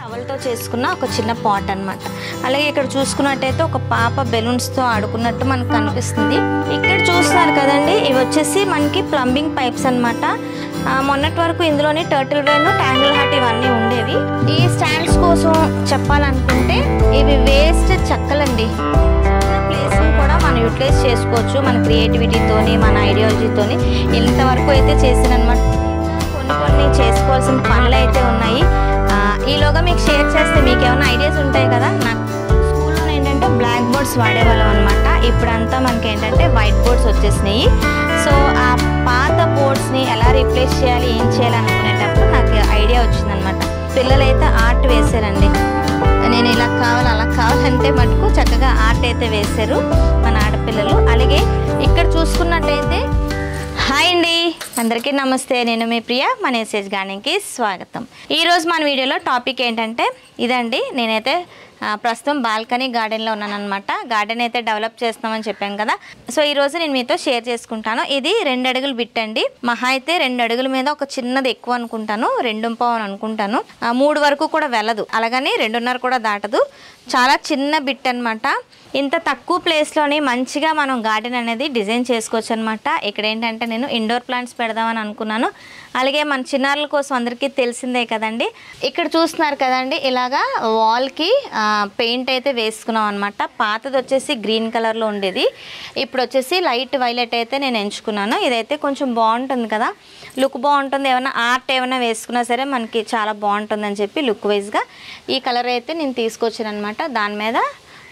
టవల్తో చేసుకున్న ఒక చిన్న పాట్ అన్నమాట. అలాగే ఇక్కడ చూసుకున్నట్టయితే ఒక పాప బెలూన్స్తో ఆడుకున్నట్టు మనకు కనిపిస్తుంది. ఇక్కడ చూస్తున్నారు కదండి, ఇవి వచ్చేసి మనకి ప్లంబింగ్ పైప్స్ అన్నమాట. మొన్నటి వరకు ఇందులోని టర్టిల్ వేన్, ట్యాంగిల్ హార్ట్ ఇవన్నీ ఉండేవి. ఈ స్టాండ్స్ కోసం చెప్పాలనుకుంటే ఇవి వేస్ట్ చెక్కలండి. ప్లేస్ని కూడా మనం యూటిలైజ్ చేసుకోవచ్చు మన క్రియేటివిటీతోని, మన ఐడియాలజీతోని. ఇంతవరకు అయితే చేసినమాట. కొన్ని చేసుకోవాల్సిన పనులు అయితే ఉన్నాయి. ఈలోగా మీకు షేర్ చేస్తే మీకు ఏమైనా ఐడియాస్ ఉంటాయి కదా. నాకు స్కూల్లో ఏంటంటే బ్లాక్ బోర్డ్స్ వాడేవాళ్ళం అనమాట. ఇప్పుడంతా మనకి ఏంటంటే వైట్ బోర్డ్స్ వచ్చేసినాయి. సో ఆ పాత బోర్డ్స్ని ఎలా రీప్లేస్ చేయాలి, ఏం చేయాలి అనుకునేటప్పుడు నాకు ఐడియా వచ్చిందనమాట. పిల్లలైతే ఆర్ట్ వేశారండి. నేను ఇలా కావాలి అలా కావాలంటే మటుకు చక్కగా ఆర్ట్ అయితే వేశారు మన ఆడపిల్లలు. అలాగే ఇక్కడ చూసుకున్నట్టయితే హాయ్ అండి, అందరికీ నమస్తే. నేను మీ ప్రియ, మన ఎస్ఎస్ గార్డెన్కి స్వాగతం. ఈరోజు మన వీడియోలో టాపిక్ ఏంటంటే ఇదండి. నేనైతే ప్రస్తుతం బాల్కనీ గార్డెన్లో ఉన్నానన్నమాట. గార్డెన్ అయితే డెవలప్ చేస్తామని చెప్పాను కదా. సో ఈరోజు నేను మీతో షేర్ చేసుకుంటాను. ఇది 2 అడుగులు బిట్ అండి. మహా అయితే 2 అడుగుల మీద ఒక చిన్నది ఎక్కువ అనుకుంటాను, 2.5 అని అనుకుంటాను. 3 వరకు కూడా వెళ్ళదు, అలాగని 2.5 కూడా దాటదు. చాలా చిన్న బిట్ అనమాట. ఇంత తక్కువ ప్లేస్లోని మంచిగా మనం గార్డెన్ అనేది డిజైన్ చేసుకోవచ్చు అనమాట. ఇక్కడ ఏంటంటే నేను ఇండోర్ ప్లాంట్స్ పెడదామని అనుకున్నాను. అలాగే మన చిన్నారుల కోసం అందరికీ తెలిసిందే కదండి. ఇక్కడ చూస్తున్నారు కదండి, ఇలాగా వాల్కి పెయింట్ అయితే వేసుకున్నాం అనమాట. పాతది వచ్చేసి గ్రీన్ కలర్లో ఉండేది, ఇప్పుడు వచ్చేసి లైట్ వైలెట్ అయితే నేను ఎంచుకున్నాను. ఇదైతే కొంచెం బాగుంటుంది కదా, లుక్ బాగుంటుంది. ఏమైనా ఆర్ట్ ఏమైనా వేసుకున్నా సరే మనకి చాలా బాగుంటుందని చెప్పి లుక్ వైజ్గా ఈ కలర్ అయితే నేను తీసుకొచ్చాను అనమాట. దాని మీద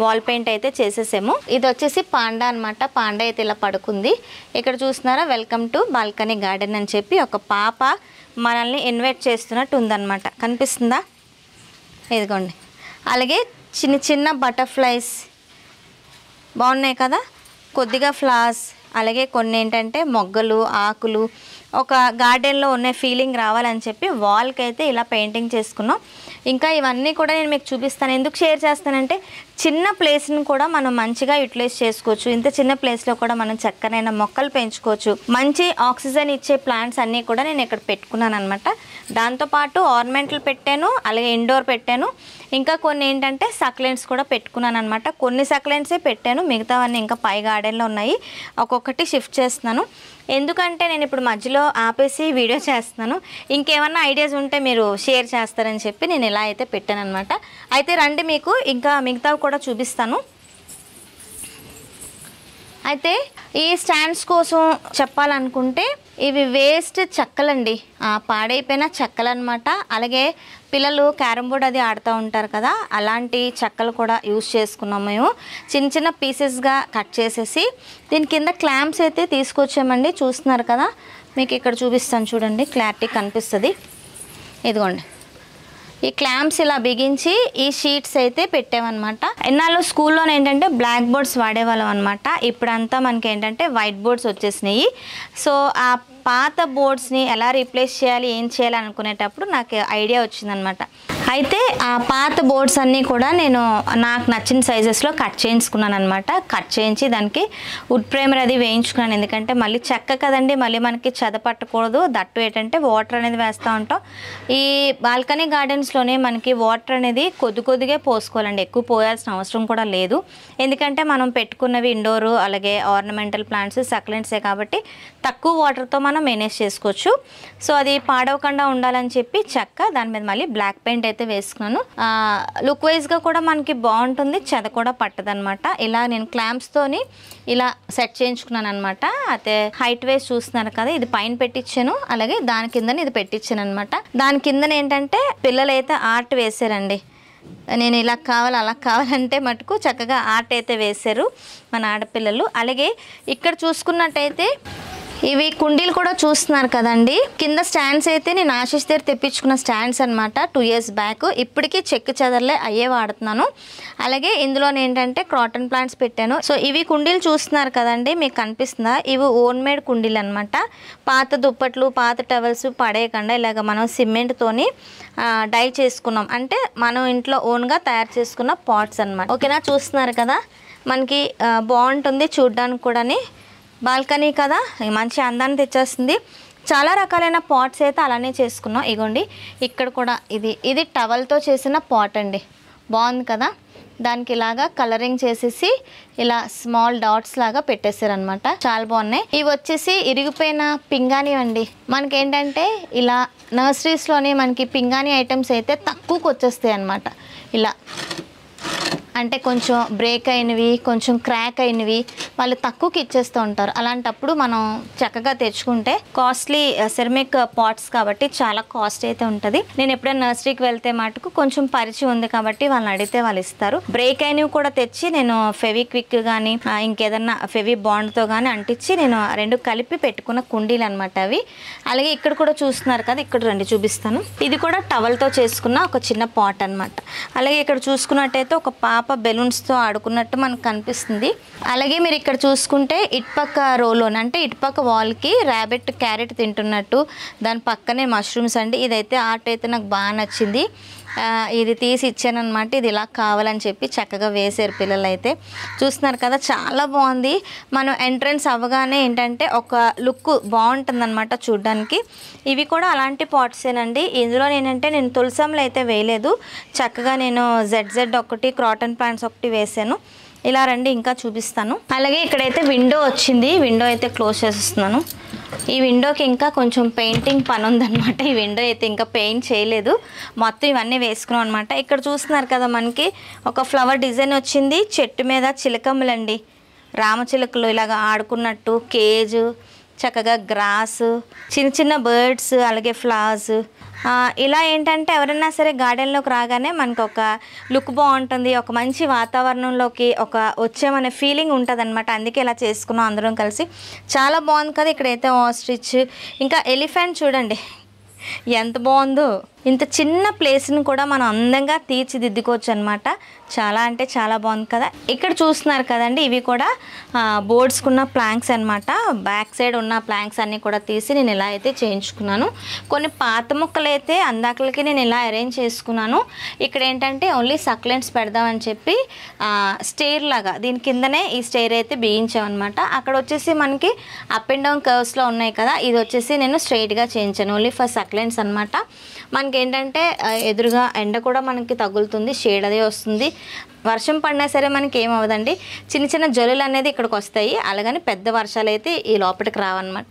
వాల్ పెయింట్ అయితే చేసేసాము. ఇది వచ్చేసి పాండా అనమాట. పాండా అయితే ఇలా పడుకుంది. ఇక్కడ చూస్తున్నారా, వెల్కమ్ టు బాల్కనీ గార్డెన్ అని చెప్పి ఒక పాప మనల్ని ఇన్వైట్ చేస్తున్నట్టు ఉందన్నమాట. కనిపిస్తుందా? ఇదిగోండి. అలాగే చిన్న చిన్న బటర్ఫ్లైస్ బాగున్నాయి కదా, కొద్దిగా ఫ్లవర్స్, అలాగే కొన్ని ఏంటంటే మొగ్గలు, ఆకులు, ఒక గార్డెన్లో ఉన్న ఫీలింగ్ రావాలని చెప్పి వాల్కి అయితే ఇలా పెయింటింగ్ చేసుకున్నాం. ఇంకా ఇవన్నీ కూడా నేను మీకు చూపిస్తాను. ఎందుకు షేర్ చేస్తానంటే చిన్న ప్లేస్ని కూడా మనం మంచిగా యూటిలైజ్ చేసుకోవచ్చు. ఇంత చిన్న ప్లేస్లో కూడా మనం చక్కనైన మొక్కలు పెంచుకోవచ్చు. మంచి ఆక్సిజన్ ఇచ్చే ప్లాంట్స్ అన్నీ కూడా నేను ఇక్కడ పెట్టుకున్నాను అనమాట. దాంతోపాటు ఆర్నమెంటల్ పెట్టాను, అలాగే ఇండోర్ పెట్టాను. ఇంకా కొన్ని ఏంటంటే సక్లెంట్స్ కూడా పెట్టుకున్నాను అనమాట. కొన్ని సక్లెంట్సే పెట్టాను, మిగతావన్నీ ఇంకా పై గార్డెన్లో ఉన్నాయి. ఒక్కొక్కటి షిఫ్ట్ చేస్తున్నాను. ఎందుకంటే నేను ఇప్పుడు మధ్యలో ఆపేసి వీడియో చేస్తున్నాను. ఇంకేమన్నా ఐడియాస్ ఉంటే మీరు షేర్ చేస్తారని చెప్పి నేను ఇలా అయితే పెట్టాను అనమాట. అయితే రండి, మీకు ఇంకా మిగతావి కూడా చూపిస్తాను. అయితే ఈ స్టాండ్స్ కోసం చెప్పాలనుకుంటే ఇవి వేస్ట్ చెక్కలండి, పాడైపోయిన చెక్కలు అనమాట. అలాగే పిల్లలు క్యారమ్ బోర్డ్ అది ఆడుతూ ఉంటారు కదా, అలాంటి చెక్కలు కూడా యూజ్ చేసుకున్నాం మేము. చిన్న చిన్న పీసెస్గా కట్ చేసేసి దీని కింద క్లాంప్స్ అయితే తీసుకొచ్చామండి. చూస్తున్నారు కదా, మీకు ఇక్కడ చూపిస్తాను చూడండి, క్లారిటీ కనిపిస్తుంది. ఇదిగోండి, ఈ క్లాంప్స్ ఇలా బిగించి ఈ షీట్స్ అయితే పెట్టామన్నమాట. ఎన్నాళ్ళు స్కూల్లో ఏంటంటే బ్లాక్ బోర్డ్స్ వాడేవాళ్ళం అనమాట. ఇప్పుడంతా మనకి ఏంటంటే వైట్ బోర్డ్స్ వచ్చేసినాయి. సో ఆ పాత బోర్డ్స్ని ఎలా రీప్లేస్ చేయాలి, ఏం చేయాలి అనుకునేటప్పుడు నాకు ఐడియా వచ్చిందనమాట. అయితే ఆ పాత బోర్డ్స్ అన్నీ కూడా నేను నాకు నచ్చిన సైజెస్లో కట్ చేయించుకున్నాను అనమాట. కట్ చేయించి దానికి వుడ్ ప్రైమర్ అది వేయించుకున్నాను. ఎందుకంటే మళ్ళీ చెక్క కదండి, మళ్ళీ మనకి చెదపట్టకూడదు. దట్టు ఏంటంటే వాటర్ అనేది వేస్తూ ఉంటాం. ఈ బాల్కనీ గార్డెన్స్లోనే మనకి వాటర్ అనేది కొద్దిగా పోసుకోవాలండి, ఎక్కువ పోయాల్సిన అవసరం కూడా లేదు. ఎందుకంటే మనం పెట్టుకున్నవి ఇండోరు, అలాగే ఆర్నమెంటల్ ప్లాంట్స్, సక్లెంట్సే కాబట్టి తక్కువ వాటర్తో మనం మేనేజ్ చేసుకోవచ్చు. సో అది పాడవకుండా ఉండాలని చెప్పి చెక్క, దాని మీద మళ్ళీ బ్లాక్ పెయింట్ అయితే వేసుకున్నాను. లుక్ వైజ్గా కూడా మనకి బాగుంటుంది, చెద కూడా పట్టదనమాట. ఇలా నేను క్లాంప్స్తోని ఇలా సెట్ చేయించుకున్నాను అనమాట. అయితే హైట్ వైజ్ చూస్తున్నారు కదా, ఇది పైన పెట్టించాను, అలాగే దాని కింద ఇది పెట్టించాను అనమాట. దాని కింద ఏంటంటే పిల్లలు అయితే ఆర్ట్ వేసారండి. నేను ఇలా కావాలి అలా కావాలంటే మటుకు చక్కగా ఆర్ట్ అయితే వేశారు మన ఆడపిల్లలు. అలాగే ఇక్కడ చూసుకున్నట్టయితే ఇవి కుండీలు కూడా చూస్తున్నారు కదండి. కింద స్టాండ్స్ అయితే నేను ఆశీష్ దగ్గర తెప్పించుకున్న స్టాండ్స్ అనమాట 2 years బ్యాక్. ఇప్పటికీ చెక్కు చెదర్లే అయ్యే వాడుతున్నాను. అలాగే ఇందులో ఏంటంటే క్రాటన్ ప్లాంట్స్ పెట్టాను. సో ఇవి కుండీలు చూస్తున్నారు కదండి, మీకు కనిపిస్తుందా? ఇవి ఓన్ మేడ్ కుండీలు అనమాట. పాత దుప్పట్లు, పాత టవల్స్ పడేయకుండా ఇలాగ మనం సిమెంట్తోని డై చేసుకున్నాం. అంటే మనం ఇంట్లో ఓన్గా తయారు చేసుకున్న పాట్స్ అనమాట. ఓకేనా, చూస్తున్నారు కదా, మనకి బాగుంటుంది చూడ్డానికి కూడా. బాల్కనీ కదా, మంచి అందాన్ని తెచ్చేస్తుంది. చాలా రకాలైన పాట్స్ అయితే అలానే చేసుకున్నాం. ఇగోండి ఇక్కడ కూడా ఇది టవల్తో చేసిన పాట్ అండి. బాగుంది కదా. దానికి ఇలాగా కలరింగ్ చేసేసి ఇలా స్మాల్ డాట్స్ లాగా పెట్టేశారనమాట. చాలా బాగున్నాయి. ఇవి వచ్చేసి ఇరిగిపోయిన పింగాణి అండి. మనకి ఏంటంటే ఇలా నర్సరీస్లోనే మనకి పింగాణి ఐటమ్స్ అయితే తక్కువకి వచ్చేస్తాయి అన్నమాట. ఇలా అంటే కొంచెం బ్రేక్ అయినవి, కొంచెం క్రాక్ అయినవి వాళ్ళు తక్కువకి ఇచ్చేస్తూ ఉంటారు. అలాంటప్పుడు మనం చక్కగా తెచ్చుకుంటే కాస్ట్లీ సెరమిక్ పాట్స్ కాబట్టి చాలా కాస్ట్ అయితే ఉంటుంది. నేను ఎప్పుడైనా నర్సరీకి వెళ్తే మటుకు కొంచెం పరిచయం ఉంది కాబట్టి వాళ్ళని అడిగితే వాళ్ళు ఇస్తారు. బ్రేక్ అయినవి కూడా తెచ్చి నేను ఫెవిక్విక్ కానీ ఇంకేదన్నా ఫెవి బాండ్తో కానీ అంటించి నేను రెండు కలిపి పెట్టుకున్న కుండీలు అనమాట అవి. అలాగే ఇక్కడ కూడా చూస్తున్నారు కదా, ఇక్కడ రండి చూపిస్తాను. ఇది కూడా టవల్తో చేసుకున్న ఒక చిన్న పాట్ అనమాట. అలాగే ఇక్కడ చూసుకున్నట్టయితే ఒక పాప బెలూన్స్తో ఆడుకున్నట్టు మనకు కనిపిస్తుంది. అలాగే మీరు ఇక్కడ చూసుకుంటే ఇటుపక్క రోలోని అంటే ఇటుపక్క వాల్కి ర్యాబిట్ క్యారెట్ తింటున్నట్టు, దాని పక్కనే మష్రూమ్స్ అండి. ఇదైతే ఆర్ట్ అయితే నాకు బాగా నచ్చింది. ఇది తీసి ఇచ్చాను అనమాట. ఇది ఇలా కావాలని చెప్పి చక్కగా వేసారు పిల్లలు అయితే. చూస్తున్నారు కదా, చాలా బాగుంది. మనం ఎంట్రన్స్ అవ్వగానే ఏంటంటే ఒక లుక్ బాగుంటుంది అనమాట చూడ్డానికి. ఇవి కూడా అలాంటి పాట్సేనండి. ఇందులో ఏంటంటే నేను తులసంలో అయితే వేయలేదు. చక్కగా నేను ZZ ఒకటి, క్రాటన్ ప్లాంట్స్ ఒకటి వేసాను. ఇలా రండి ఇంకా చూపిస్తాను. అలాగే ఇక్కడైతే విండో వచ్చింది. విండో అయితే క్లోజ్ చేసేస్తున్నాను. ఈ విండోకి ఇంకా కొంచెం పెయింటింగ్ పని ఉందన్నమాట. ఈ విండో అయితే ఇంకా పెయింట్ చేయలేదు. మొత్తం ఇవన్నీ వేసుకున్నాం అనమాట. ఇక్కడ చూస్తున్నారు కదా, మనకి ఒక ఫ్లవర్ డిజైన్ వచ్చింది. చెట్టు మీద చిలకమ్మలండి, రామచిలుకలు ఇలాగ ఆడుకున్నట్టు, కేజ్, చక్కగా గ్రాస్, చిన్న చిన్న బర్డ్స్, అలాగే ఫ్లవర్స్. ఇలా ఏంటంటే ఎవరైనా సరే గార్డెన్లోకి రాగానే మనకు ఒక లుక్ బాగుంటుంది, ఒక మంచి వాతావరణంలోకి వచ్చామనే ఫీలింగ్ ఉంటుంది అనమాట. అందుకే ఇలా చేసుకున్నాం అందరం కలిసి. చాలా బాగుంది కదా. ఇక్కడైతే ఆస్ట్రిచ్, ఇంకా ఎలిఫెంట్ చూడండి ఎంత బాగుందో. ఇంత చిన్న ప్లేస్ని కూడా మనం అందంగా తీర్చిదిద్దుకోవచ్చు అనమాట. చాలా అంటే చాలా బాగుంది కదా. ఇక్కడ చూస్తున్నారు కదండి, ఇవి కూడా బోర్డ్స్కున్న ప్లాంక్స్ అనమాట. బ్యాక్ సైడ్ ఉన్న ప్లాంక్స్ అన్నీ కూడా తీసి నేను ఇలా అయితే చేయించుకున్నాను. కొన్ని పాత ముక్కలు అయితే అందాకలకి నేను ఇలా అరేంజ్ చేసుకున్నాను. ఇక్కడ ఏంటంటే ఓన్లీ సక్లెంట్స్ పెడదామని చెప్పి స్టైర్ లాగా దీని కిందనే ఈ స్టైర్ అయితే బిగించామన్నమాట. అక్కడ వచ్చేసి మనకి అప్ అండ్ డౌన్ కర్వ్స్లో ఉన్నాయి కదా, ఇది వచ్చేసి నేను స్ట్రైట్గా చేయించాను ఓన్లీ ఫర్ సక్లెంట్స్ అనమాట. మనకి ఏంటంటే ఎదురుగా ఎండ కూడా మనకి తగులుతుంది, షేడ్ అదే వస్తుంది. వర్షం పడినా సరే మనకి ఏమవుదండి, చిన్న చిన్న జల్లులు అనేది ఇక్కడికి వస్తాయి. అలాగని పెద్ద వర్షాలు అయితే ఈ లోపలికి రావన్నమాట.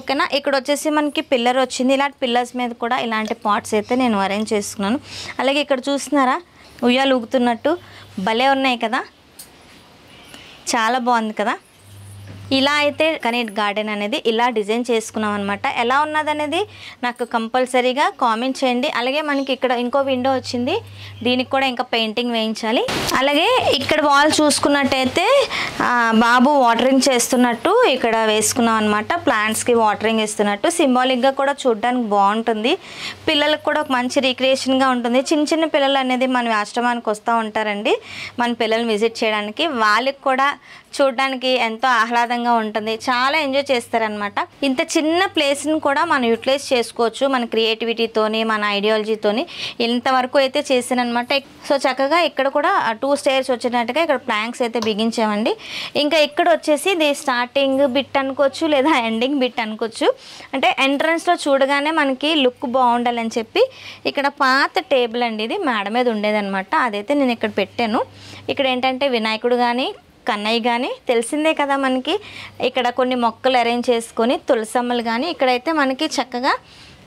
ఓకేనా. ఇక్కడ వచ్చేసి మనకి పిల్లర్ వచ్చింది. ఇలాంటి పిల్లర్స్ మీద కూడా ఇలాంటి పాట్స్ అయితే నేను అరేంజ్ చేసుకున్నాను. అలాగే ఇక్కడ చూస్తున్నారా, ఉయ్యాలు ఊగుతున్నట్టు భలే ఉన్నాయి కదా, చాలా బాగుంది కదా. ఇలా అయితే కనెక్ట్ గార్డెన్ అనేది ఇలా డిజైన్ చేసుకున్నాం అనమాట. ఎలా ఉన్నదనేది నాకు కంపల్సరీగా కామెంట్ చేయండి. అలాగే మనకి ఇక్కడ ఇంకో విండో వచ్చింది, దీనికి కూడా ఇంకా పెయింటింగ్ వేయించాలి. అలాగే ఇక్కడ వాల్ చూసుకున్నట్టయితే బాబు వాటరింగ్ చేస్తున్నట్టు ఇక్కడ వేసుకున్నాం అనమాట. ప్లాంట్స్కి వాటరింగ్ ఇస్తున్నట్టు సింబాలిక్గా కూడా చూడడానికి బాగుంటుంది. పిల్లలకు కూడా ఒక మంచి రిక్రియేషన్గా ఉంటుంది. చిన్న చిన్న పిల్లలు అనేది మన ఆశ్రమానికి వస్తూ ఉంటారండి, మన పిల్లల్ని విజిట్ చేయడానికి. వాళ్ళకి కూడా చూడడానికి ఎంతో ఆహ్లాదంగా ఉంటుంది, చాలా ఎంజాయ్ చేస్తారనమాట. ఇంత చిన్న ప్లేస్ని కూడా మనం యూటిలైజ్ చేసుకోవచ్చు మన క్రియేటివిటీతోని, మన ఐడియాలజీతోని. ఇంతవరకు అయితే చేశానమాట. సో చక్కగా ఇక్కడ కూడా 2 స్టైర్స్ వచ్చినట్టుగా ఇక్కడ ప్లాంక్స్ అయితే బిగించామండి. ఇంకా ఇక్కడ వచ్చేసి ఇది స్టార్టింగ్ బిట్ అనుకోవచ్చు లేదా ఎండింగ్ బిట్ అనుకోవచ్చు. అంటే ఎంట్రన్స్లో చూడగానే మనకి లుక్ బాగుండాలని చెప్పి ఇక్కడ పాత టేబుల్ అండి, ఇది మేడ మీద ఉండేదన్నమాట. అదైతే నేను ఇక్కడ పెట్టాను. ఇక్కడ ఏంటంటే వినాయకుడు కానీ కన్నయ్య కానీ తెలిసిందే కదా మనకి. ఇక్కడ కొన్ని మొక్కలు అరేంజ్ చేసుకొని తులసమ్మలు కానీ ఇక్కడైతే మనకి చక్కగా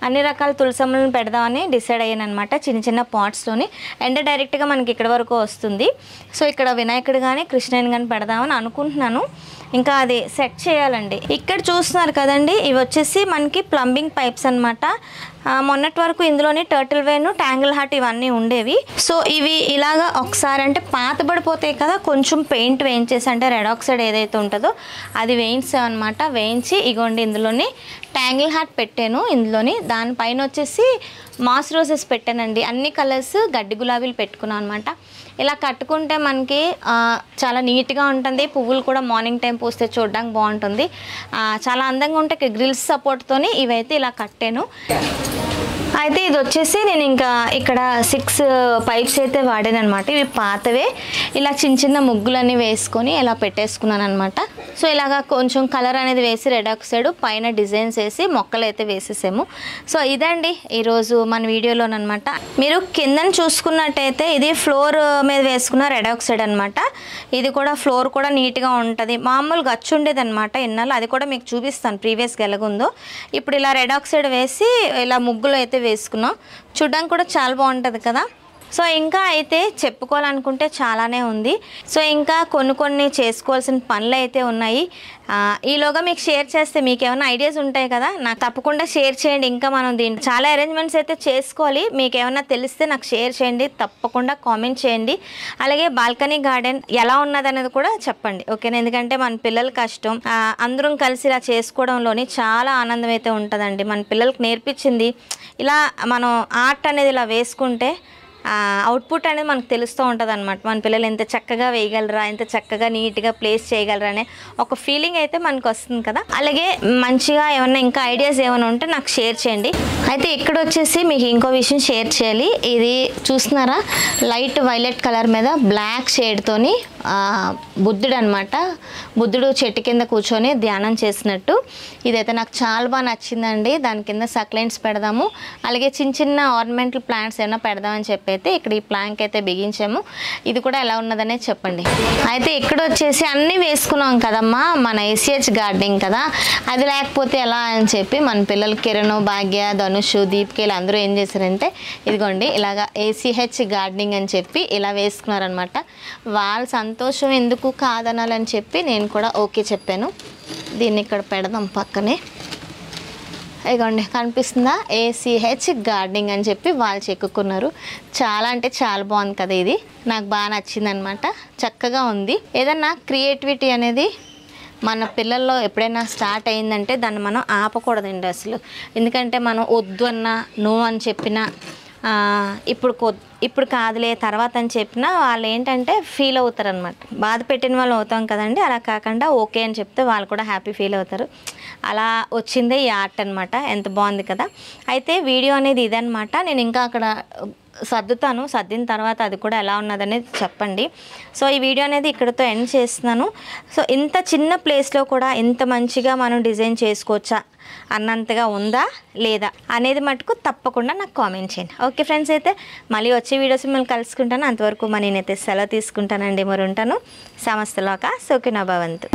అన్ని రకాల తులసమ్మలను పెడదామని డిసైడ్ అయ్యాను అనమాట. చిన్న చిన్న పాట్స్లోని ఎండ డైరెక్ట్గా మనకి ఇక్కడ వరకు వస్తుంది. సో ఇక్కడ వినాయకుడు కానీ కృష్ణయ్యని కానీ పెడదామని అనుకుంటున్నాను. ఇంకా అది సెట్ చేయాలండి. ఇక్కడ చూస్తున్నారు కదండి, ఇవి వచ్చేసి మనకి ప్లంబింగ్ పైప్స్ అనమాట. మొన్నటి వరకు ఇందులోని టర్టిల్ వేను, ట్యాంగిల్ హార్ట్ ఇవన్నీ ఉండేవి. సో ఇవి ఇలాగా ఒకసారి అంటే పాత పడిపోతాయి కదా, కొంచెం పెయింట్ వేయించేసి అంటే రెడ్ ఆక్సైడ్ ఏదైతే ఉంటుందో అది వేయించామన్నమాట. వేయించి ఇగోండి ఇందులోని ట్యాంగిల్ హార్ట్ పెట్టాను. ఇందులోని దానిపైన వచ్చేసి మాస్ రోజెస్ పెట్టానండి. అన్ని కలర్స్ గడ్డి గులాబీలు పెట్టుకున్నాను అనమాట. ఇలా కట్టుకుంటే మనకి చాలా నీట్గా ఉంటుంది. పువ్వులు కూడా మార్నింగ్ టైం పూస్తే చూడడానికి బాగుంటుంది, చాలా అందంగా ఉంటాయి. గ్రిల్స్ సపోర్ట్తోని ఇవైతే ఇలా కట్టాను. అయితే ఇది వచ్చేసి నేను ఇంకా ఇక్కడ 6 పైప్స్ అయితే వాడాను అనమాట. ఇవి పాతవే. ఇలా చిన్న చిన్న ముగ్గులన్నీ వేసుకొని ఇలా పెట్టేసుకున్నాను అనమాట. సో ఇలాగా కొంచెం కలర్ అనేది వేసి రెడ్ ఆక్సైడ్ పైన డిజైన్స్ వేసి మొక్కలు అయితే వేసేసాము. సో ఇదండి ఈరోజు మన వీడియోలోనమాట. మీరు కిందని చూసుకున్నట్టయితే ఇది ఫ్లోర్ మీద వేసుకున్న రెడ్ ఆక్సైడ్ అనమాట. ఇది కూడా ఫ్లోర్ కూడా నీట్గా ఉంటుంది. మామూలుగా గచ్చు ఉండేది అనమాట ఇన్నాళ్ళు, అది కూడా మీకు చూపిస్తాను ప్రీవియస్గా ఎలాగుందో. ఇప్పుడు ఇలా రెడ్ ఆక్సైడ్ వేసి ఇలా ముగ్గులు అయితే వేసుకున్నాం. చూడడానికి కూడా చాలా బాగుంటుంది కదా. సో ఇంకా అయితే చెప్పుకోవాలనుకుంటే చాలానే ఉంది. సో ఇంకా కొన్ని చేసుకోవాల్సిన పనులు అయితే ఉన్నాయి. ఈలోగా మీకు షేర్ చేస్తే మీకు ఏమైనా ఐడియాస్ ఉంటాయి కదా, నాకు తప్పకుండా షేర్ చేయండి. ఇంకా మనం దీన్ని చాలా అరేంజ్మెంట్స్ అయితే చేసుకోవాలి. మీకు ఏమైనా తెలిస్తే నాకు షేర్ చేయండి, తప్పకుండా కామెంట్ చేయండి. అలాగే బాల్కనీ గార్డెన్ ఎలా ఉన్నది అనేది కూడా చెప్పండి, ఓకేనా? ఎందుకంటే మన పిల్లల కష్టం అందరం కలిసి ఇలా చేసుకోవడంలోని చాలా ఆనందం అయితే ఉంటుందండి. మన పిల్లలకు నేర్పించింది ఇలా మనం ఆర్ట్ అనేది ఇలా వేసుకుంటే అవుట్పుట్ అనేది మనకు తెలుస్తూ ఉంటుంది అనమాట. మన పిల్లలు ఎంత చక్కగా వేయగలరా, ఎంత చక్కగా నీట్గా ప్లేస్ చేయగలరా అనే ఒక ఫీలింగ్ అయితే మనకు వస్తుంది కదా. అలాగే మంచిగా ఏమన్నా ఇంకా ఐడియాస్ ఏమైనా ఉంటే నాకు షేర్ చేయండి. అయితే ఇక్కడ వచ్చేసి మీకు ఇంకో విషయం షేర్ చేయాలి. ఇది చూస్తున్నారా, లైట్ వైలెట్ కలర్ మీద బ్లాక్ షేడ్తోని బుద్ధుడు అనమాట. బుద్ధుడు చెట్టు కింద కూర్చొని ధ్యానం చేసినట్టు. ఇదైతే నాకు చాలా బాగా నచ్చిందండి. దాని కింద సక్లెంట్స్ పెడదాము, అలాగే చిన్న ఆర్నమెంటల్ ప్లాంట్స్ ఏమైనా పెడదామని చెప్పి అయితే ఇక్కడ ఈ ప్లాంక్ అయితే బిగించాము. ఇది కూడా ఎలా ఉన్నదనే చెప్పండి. అయితే ఇక్కడ వచ్చేసి అన్నీ వేసుకున్నాం కదమ్మా, మన ఏసీహెచ్ గార్డెనింగ్ కదా, అది లేకపోతే ఎలా అని చెప్పి మన పిల్లలు కిరణ్, భాగ్య, ధనుష్, దీప్కేలు అందరూ ఏం చేశారంటే ఇదిగోండి ఇలాగా ఏసీహెచ్ గార్డెనింగ్ అని చెప్పి ఇలా వేసుకున్నారనమాట. వాళ్ళ సంతోషం ఎందుకు కాదనాలని చెప్పి నేను కూడా ఓకే చెప్పాను. దీన్ని ఇక్కడ పెడదాం పక్కనే. ఇదిగోండి కనిపిస్తుందా, ఏసీహెచ్ గార్డెనింగ్ అని చెప్పి వాళ్ళు చెక్కున్నారు. చాలా అంటే చాలా బాగుంది కదా, ఇది నాకు బాగా నచ్చింది అనమాట. చక్కగా ఉంది. ఏదన్నా క్రియేటివిటీ అనేది మన పిల్లల్లో ఎప్పుడైనా స్టార్ట్ అయిందంటే దాన్ని మనం ఆపకూడదండి అసలు. ఎందుకంటే మనం వద్దు అన్నా నో అని చెప్పినా ఇప్పుడు కాదులే తర్వాత అని చెప్పినా వాళ్ళు ఏంటంటే ఫీల్ అవుతారు అనమాట. బాధ పెట్టిన వాళ్ళు అవుతాం కదండి, అలా కాకుండా ఓకే అని చెప్తే వాళ్ళు కూడా హ్యాపీ ఫీల్ అవుతారు. అలా వచ్చిందే ఈ ఆర్ట్ అనమాట. ఎంత బాగుంది కదా. అయితే వీడియో అనేది ఇదనమాట. నేను ఇంకా అక్కడ సర్దిన తర్వాత అది కూడా ఎలా ఉన్నదనేది చెప్పండి. సో ఈ వీడియో అనేది ఇక్కడతో ఎండ్ చేస్తున్నాను. సో ఇంత చిన్న ప్లేస్లో కూడా ఇంత మంచిగా మనం డిజైన్ చేసుకోవచ్చా అన్నంతగా ఉందా లేదా అనేది మటుకు తప్పకుండా నాకు కామెంట్ చేయండి. ఓకే ఫ్రెండ్స్, అయితే మళ్ళీ వచ్చే వీడియోస్ మిమ్మల్ని కలుసుకుంటాను. అంతవరకు నేనైతే సెలవు తీసుకుంటానండి. మరి ఉంటాను. సమస్తలోక సుఖినో భవంతు.